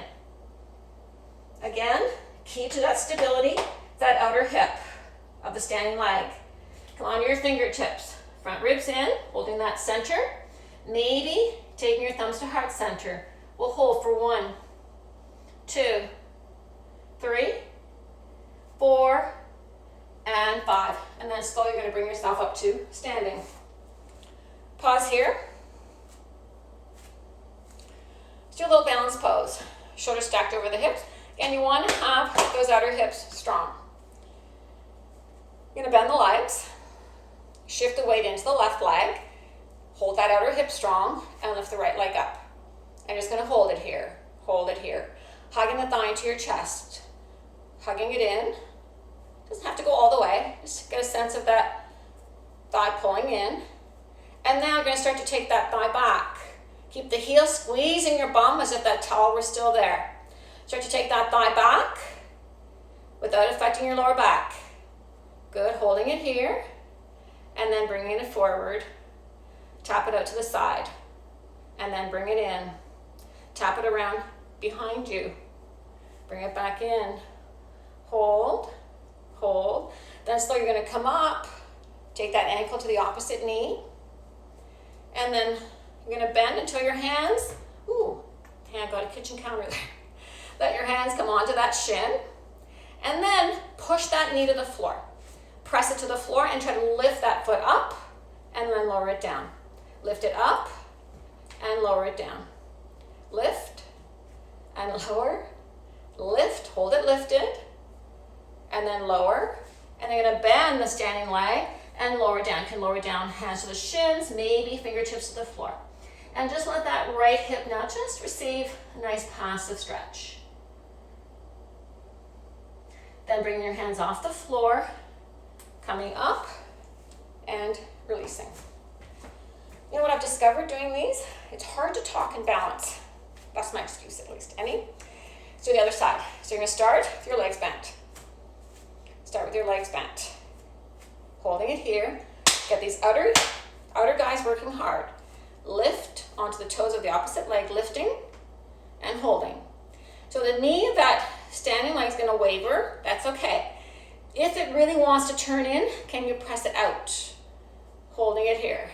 Again, key to that stability, that outer hip of the standing leg. Come on to your fingertips. Front ribs in, holding that center. Maybe taking your thumbs to heart center. We'll hold for 1, 2, 3, 4, and 5. And then slowly you're going to bring yourself up to standing. Pause here. Let's do a little balance pose. Shoulders stacked over the hips. And you want to have those outer hips strong. You're going to bend the legs. Shift the weight into the left leg. Hold that outer hip strong and lift the right leg up. And you're just going to hold it here. Hold it here. Hugging the thigh into your chest. Hugging it in. Doesn't have to go all the way. Just get a sense of that thigh pulling in. And now you're going to start to take that thigh back. Keep the heel squeezing your bum as if that towel were still there. Start to take that thigh back without affecting your lower back. Good, holding it here. And then bringing it forward. Tap it out to the side. And then bring it in. Tap it around behind you. Bring it back in. Hold, hold. Then slowly you're going to come up. Take that ankle to the opposite knee. And then you're going to bend until your hands, I got a kitchen counter there. Let your hands come onto that shin. And then push that knee to the floor. Press it to the floor and try to lift that foot up and then lower it down. Lift it up and lower it down. Lift and lower. Lift, hold it lifted. And then lower. And you're going to bend the standing leg and lower down. You can lower down, hands to the shins, maybe fingertips to the floor. And just let that right hip now just receive a nice passive stretch. Then bring your hands off the floor, coming up and releasing. You know what I've discovered doing these? It's hard to talk and balance. That's my excuse at least. Any? Let's do the other side. So you're going to start with your legs bent. Start with your legs bent. Holding it here. Get these outer guys working hard. Lift onto the toes of the opposite leg, lifting and holding. So the knee of that standing leg's gonna waver, that's okay. If it really wants to turn in, can you press it out? Holding it here.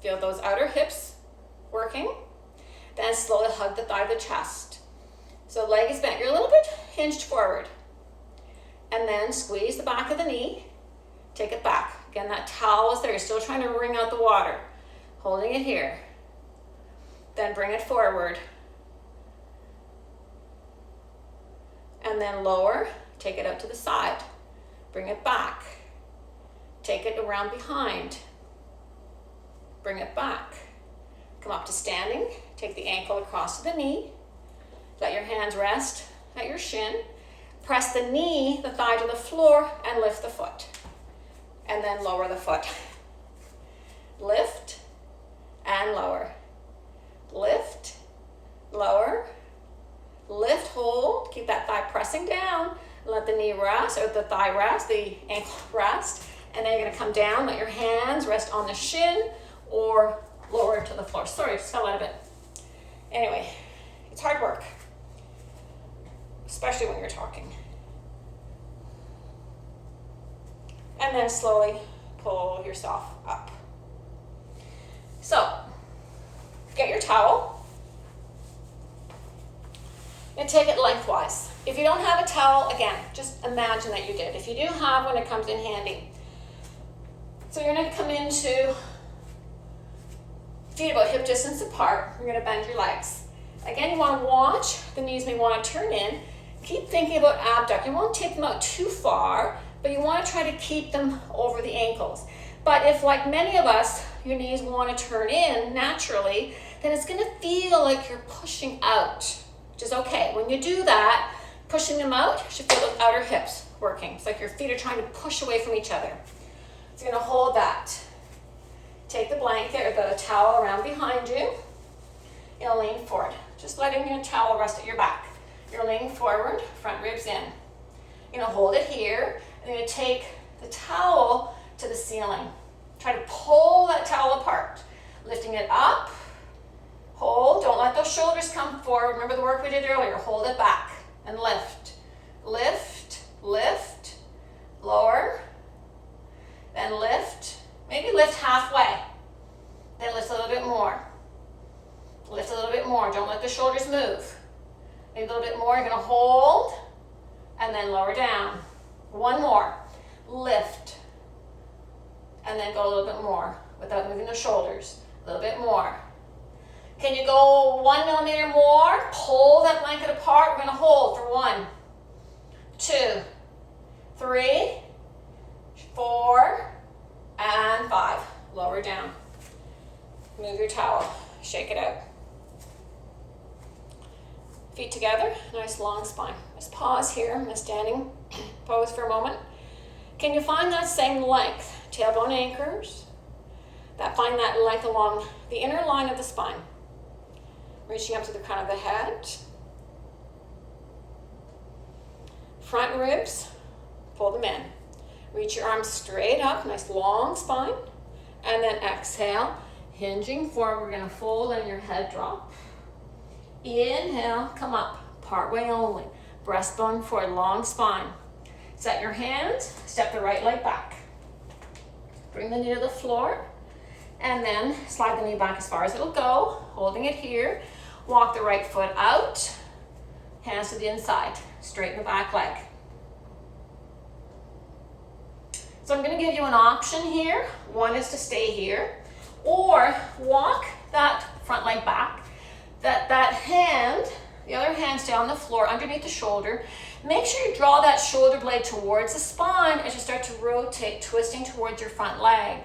Feel those outer hips working. Then slowly hug the thigh to the chest. So leg is bent, you're a little bit hinged forward. And then squeeze the back of the knee, take it back. Again, that towel is there, you're still trying to wring out the water. Holding it here. Then bring it forward. And then lower, take it out to the side. Bring it back. Take it around behind. Bring it back. Come up to standing. Take the ankle across to the knee. Let your hands rest at your shin. Press the knee, the thigh to the floor, and lift the foot. And then lower the foot. Lift and lower. Lift, lower, lift, hold. Keep that thigh pressing down. Let the knee rest, or the thigh rest, the ankle rest. And then you're going to come down. Let your hands rest on the shin or lower to the floor. Sorry, I just fell out of it. Anyway, it's hard work, especially when you're talking. And then slowly pull yourself up. So, get your towel and take it lengthwise. If you don't have a towel, again, just imagine that you did. If you do have one, it comes in handy. So you're going to come into feet about hip distance apart. You're going to bend your legs. Again, you want to watch. The knees may want to turn in. Keep thinking about abduct. You won't take them out too far, but you want to try to keep them over the ankles. But if, like many of us, your knees want to turn in naturally, then it's going to feel like you're pushing out, which is okay. When you do that, pushing them out, you should feel those outer hips working. It's like your feet are trying to push away from each other. So you're going to hold that. Take the blanket or the towel around behind you. You'll lean forward. Just letting your towel rest at your back. You're leaning forward, front ribs in. You're going to hold it here, and you're going to take the towel to the ceiling. Try to pull that towel apart. Lifting it up. Hold. Don't let those shoulders come forward. Remember the work we did earlier. Hold it back and lift. Lift, lift, lower, then lift. Maybe lift halfway. Then lift a little bit more. Lift a little bit more. Don't let the shoulders move. Maybe a little bit more. You're going to hold and then lower down. One more. Lift. And then go a little bit more without moving the shoulders. A little bit more. Can you go 1 millimeter more? Pull that blanket apart. We're going to hold for 1, 2, 3, 4, and 5. Lower down. Move your towel. Shake it out. Feet together. Nice long spine. Just pause here in a standing pose for a moment. Can you find that same length? Tailbone anchors. Find that length along the inner line of the spine. Reaching up to the crown of the head. Front ribs, pull them in. Reach your arms straight up, nice long spine. And then exhale, hinging forward. We're going to fold and your head drop. Inhale, come up, part way only. Breastbone forward, long spine. Set your hands, step the right leg back. Bring the knee to the floor. And then slide the knee back as far as it'll go, holding it here. Walk the right foot out, hands to the inside, straighten the back leg. So I'm going to give you an option here. One is to stay here, or walk that front leg back. That hand, the other hand stay on the floor underneath the shoulder. Make sure you draw that shoulder blade towards the spine as you start to rotate, twisting towards your front leg.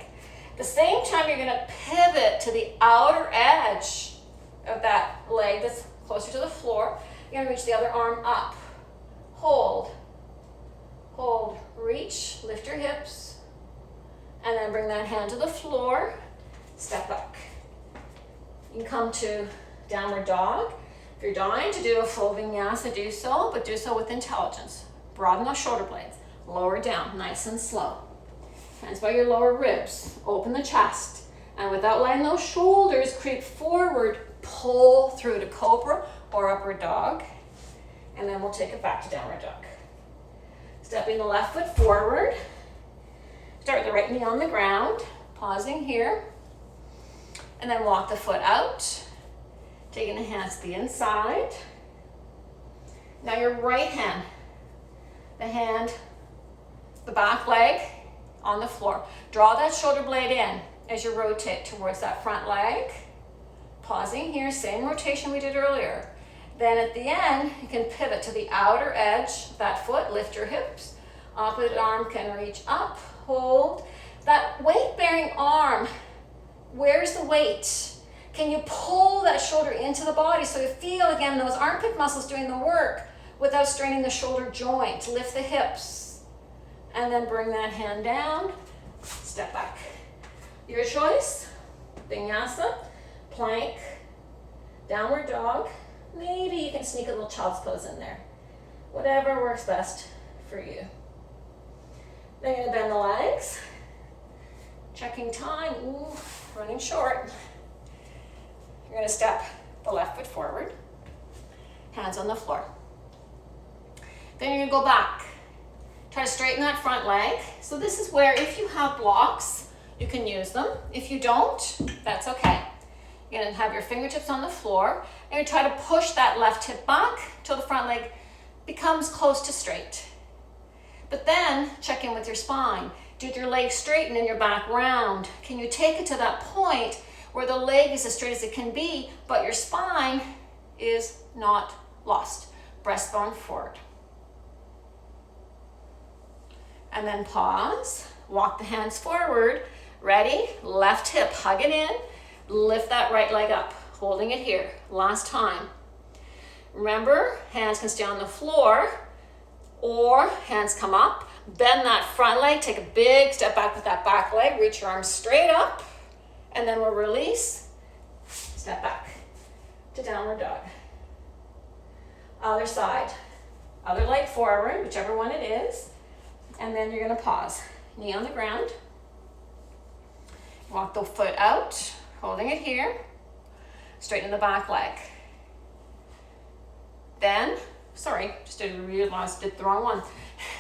At the same time, you're going to pivot to the outer edge of that leg that's closer to the floor. You're going to reach the other arm up. Hold. Hold. Reach. Lift your hips. And then bring that hand to the floor. Step back. You can come to downward dog. If you're dying to do a full vinyasa, do so, but do so with intelligence. Broaden those shoulder blades. Lower down, nice and slow. Hands by your lower ribs. Open the chest. And without letting those shoulders creep forward, pull through to cobra or upward dog. and then we'll take it back to downward dog. Stepping the left foot forward. Start with the right knee on the ground, pausing here, and then walk the foot out, taking the hands to the inside. Now your right hand, the back leg on the floor. Draw that shoulder blade in as you rotate towards that front leg. Pausing here, same rotation we did earlier. Then at the end, you can pivot to the outer edge of that foot, lift your hips. Opposite arm can reach up, hold. That weight-bearing arm, where's the weight? Can you pull that shoulder into the body so you feel, again, those armpit muscles doing the work without straining the shoulder joint? Lift the hips. And then bring that hand down, step back. Your choice, vinyasa, plank, downward dog. Maybe you can sneak a little child's pose in there. Whatever works best for you. Then you're gonna bend the legs. Checking time, ooh, running short. You're gonna step the left foot forward, hands on the floor. Then you're gonna go back. Try to straighten that front leg. So this is where if you have blocks, you can use them. If you don't, that's okay. You're gonna have your fingertips on the floor and you try to push that left hip back till the front leg becomes close to straight. But then check in with your spine. Did your leg straighten and your back round? Can you take it to that point where the leg is as straight as it can be, but your spine is not lost? Breastbone forward. And then pause, walk the hands forward. Ready? Left hip, hug it in. Lift that right leg up, holding it here. Last time. Remember, hands can stay on the floor or hands come up. Bend that front leg, take a big step back with that back leg, reach your arms straight up, and then we'll release, step back to downward dog. Other side, other leg forward, whichever one it is, and then you're gonna pause. Knee on the ground, walk the foot out, holding it here, straighten the back leg. Then, just realized did the wrong one.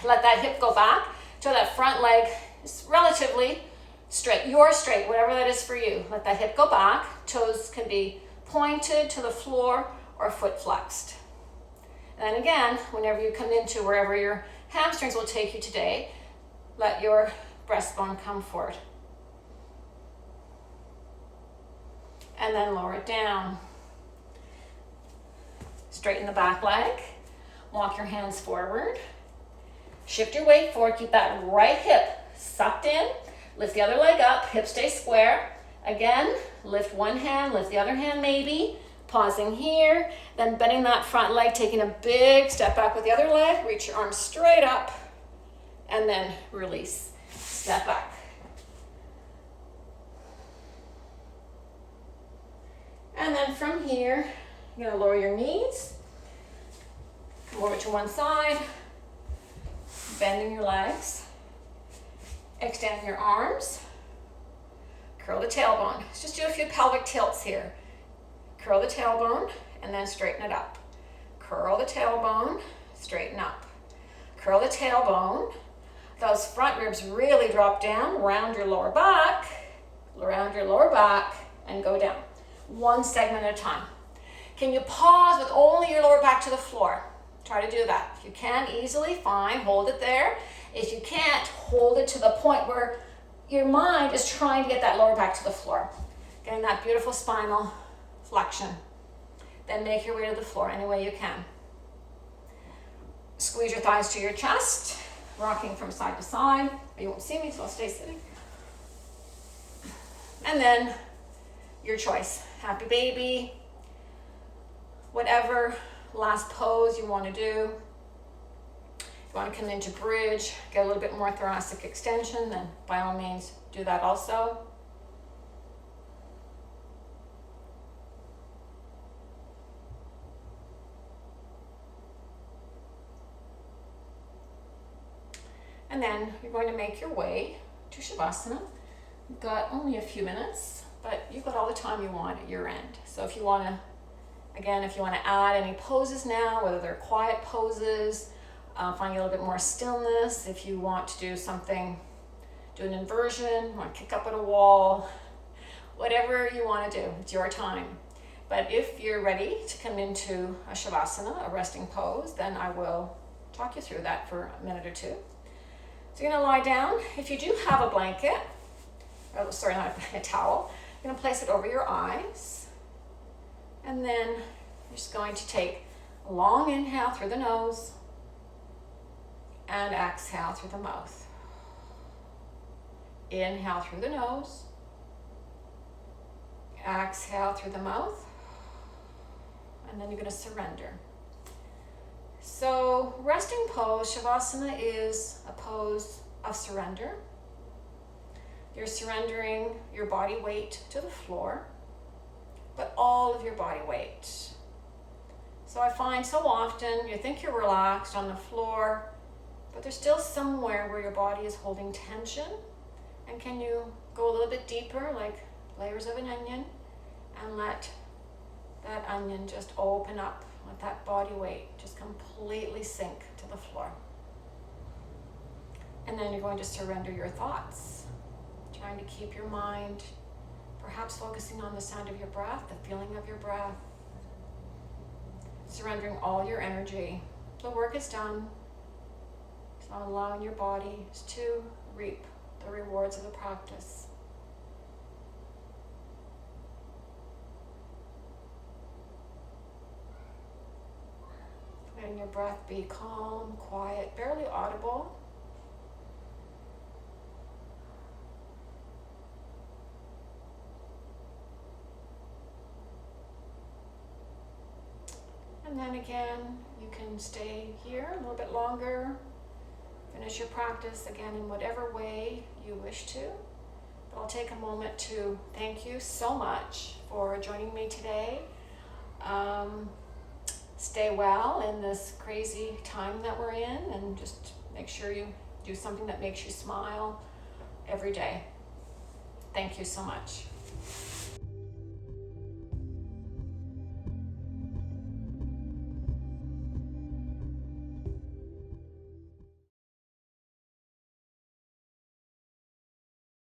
Let that hip go back till that front leg is relatively straight. You're straight, whatever that is for you. Let that hip go back. Toes can be pointed to the floor or foot flexed. And then again, whenever you come into wherever your hamstrings will take you today, let your breastbone come forward. And then lower it down. Straighten the back leg. Walk your hands forward. Shift your weight forward. Keep that right hip sucked in. Lift the other leg up. Hip stay square. Again, lift one hand, lift the other hand maybe. Pausing here. Then bending that front leg, taking a big step back with the other leg. Reach your arms straight up. And then release. Step back. And then from here, you're going to lower your knees. Come over to one side. Bending your legs. Extending your arms. Curl the tailbone. Let's just do a few pelvic tilts here. Curl the tailbone and then straighten it up. Curl the tailbone, straighten up. Curl the tailbone. Those front ribs really drop down. Round your lower back, and go down. One segment at a time. Can you pause with only your lower back to the floor? Try to do that. If you can easily, fine, hold it there. If you can't, hold it to the point where your mind is trying to get that lower back to the floor. Getting that beautiful spinal flexion. Then make your way to the floor any way you can. Squeeze your thighs to your chest, rocking from side to side. You won't see me, so I'll stay sitting. And then your choice. Happy baby, whatever last pose you want to do. If you want to come into bridge, get a little bit more thoracic extension, then by all means do that also. And then you're going to make your way to Shavasana. You've got only a few minutes, but you've got all the time you want at your end. So if you want to Again, if you want to add any poses now, whether they're quiet poses, finding a little bit more stillness, if you want to do something, do an inversion, want to kick up at a wall, whatever you want to do, it's your time. But if you're ready to come into a Shavasana, a resting pose, then I will talk you through that for a minute or two. So you're going to lie down. If you do have a blanket, sorry, not a towel, you're going to place it over your eyes. And then you're just going to take a long inhale through the nose and exhale through the mouth. Inhale through the nose. Exhale through the mouth. And then you're going to surrender. So resting pose, Shavasana, is a pose of surrender. You're surrendering your body weight to the floor, but all of your body weight. So I find so often you think you're relaxed on the floor, but there's still somewhere where your body is holding tension. And can you go a little bit deeper, like layers of an onion, and let that onion just open up, let that body weight just completely sink to the floor. And then you're going to surrender your thoughts, trying to keep your mind perhaps focusing on the sound of your breath, the feeling of your breath, surrendering all your energy. The work is done. So allowing your body to reap the rewards of the practice. Letting your breath be calm, quiet, barely audible. And then again, you can stay here a little bit longer. Finish your practice again in whatever way you wish to. But I'll take a moment to thank you so much for joining me today. Stay well in this crazy time that we're in, and just make sure you do something that makes you smile every day. Thank you so much.